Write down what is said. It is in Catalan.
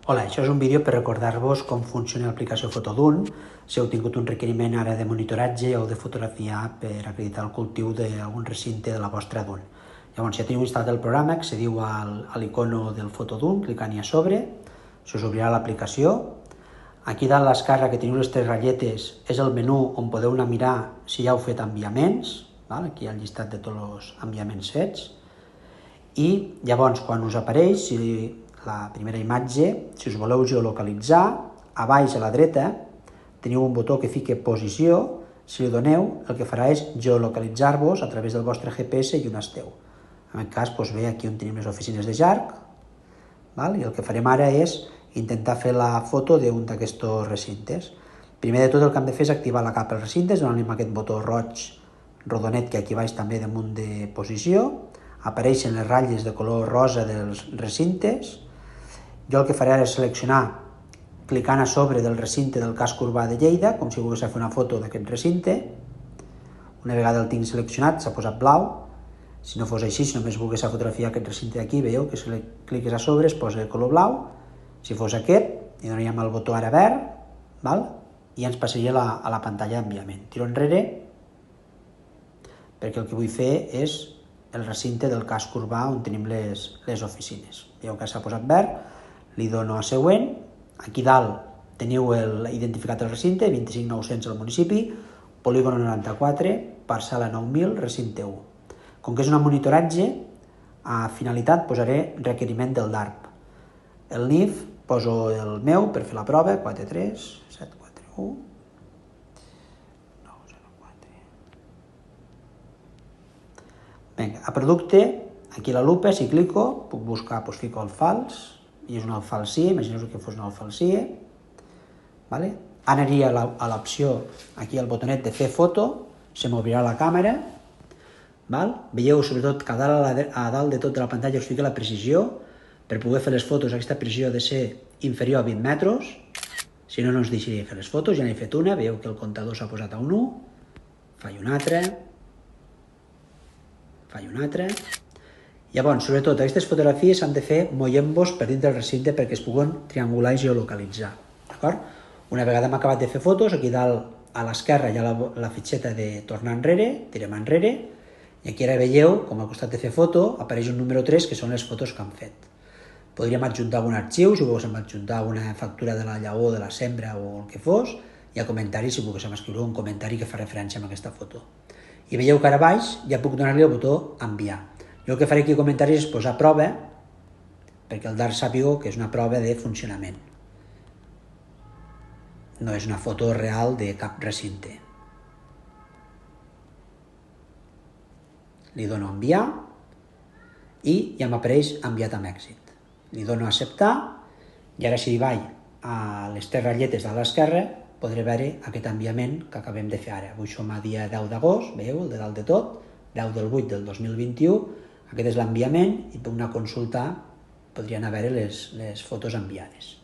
Hola, això és un vídeo per recordar-vos com funciona l'aplicació Fotodun, si heu tingut un requeriment ara de monitoratge o de fotografia per acreditar el cultiu d'algun recinte de la vostra dun. Llavors, si ja teniu instal·lat el programa, accediu a l'icono del Fotodun, clicant-hi a sobre, s'us obrirà l'aplicació. Aquí dalt a l'esquerra, que teniu les tres ratlletes, és el menú on podeu anar a mirar si ja heu fet enviaments. Aquí hi ha el llistat de tots els enviaments fets. I llavors, quan us apareix la primera imatge, si us voleu geolocalitzar, a baix a la dreta teniu un botó que fica posició. Si li doneu, el que farà és geolocalitzar-vos a través del vostre GPS i on esteu. En aquest cas, ve aquí on tenim les oficines de JARC, i el que farem ara és intentar fer la foto d'un d'aquests recintes. Primer de tot, el que hem de fer és activar la capa als recintes, donant-li aquest botó roig rodonet que aquí baix també damunt de posició. Apareixen les ratlles de color rosa dels recintes. Jo el que faré ara és seleccionar, clicant a sobre del recinte del casc urbà de Lleida, com si volgués fer una foto d'aquest recinte. Una vegada el tinc seleccionat, s'ha posat blau. Si no fos així, si només volgués fotografiar aquest recinte d'aquí, veieu que si cliques a sobre es posa el color blau. Si fos aquest, li donaríem el botó ara verd, i ens passaria a la pantalla d'enviament. Tiro enrere, perquè el que vull fer és el recinte del casc urbà on tenim les oficines. Veieu que s'ha posat verd, li dono a següent. Aquí dalt teniu identificat el recinte, 25.900 al municipi, polígon 94, parcel·la 9.000, recinte 1. Com que és un monitoratge, a finalitat posaré requeriment del DARP. El NIF poso el meu per fer la prova, 43741 904. Vinga, a producte, aquí a la lupa, si clico, puc buscar, fico el fals, i és un alfalsie, imagineu que fos un alfalsie. Ara aniria a l'opció, aquí al botonet de fer foto, se m'obrirà la càmera. Veieu sobretot que a dalt de tot de la pantalla us fica la precisió. Per poder fer les fotos aquesta precisió ha de ser inferior a 20 metres, si no, no ens deixaria fer les fotos. Ja n'he fet una, veieu que el comptador s'ha posat a un 1, faig una altra. Llavors, sobretot, aquestes fotografies s'han de fer movent-vos per dintre del recinte perquè es puguen triangular i geolocalitzar. Una vegada hem acabat de fer fotos, aquí dalt a l'esquerra hi ha la fitxeta de tornar enrere, tirem enrere, i aquí ara veieu, com al costat de fer foto, apareix un número 3, que són les fotos que hem fet. Podríem adjuntar algun arxiu, si volguéssim adjuntar una factura de la llaor, de la sembra o el que fos, i a comentaris, si volguéssim escriure un comentari que fa referència a aquesta foto. I veieu que ara baix ja puc donar-li el botó enviar. Jo el que faré aquí a comentaris és posar prova, perquè el DARP sàpiga que és una prova de funcionament. No és una foto real de cap recinte. Li dono a enviar i ja m'apareix enviat amb èxit. Li dono a acceptar i ara si vaig a les tres ratlletes de l'esquerra podré veure aquest enviament que acabem de fer ara. Avui som a dia 10 d'agost, veieu, el de dalt de tot, 10 del 8 del 2021, aquest és l'enviament i per una consulta podrien haver les fotos enviades.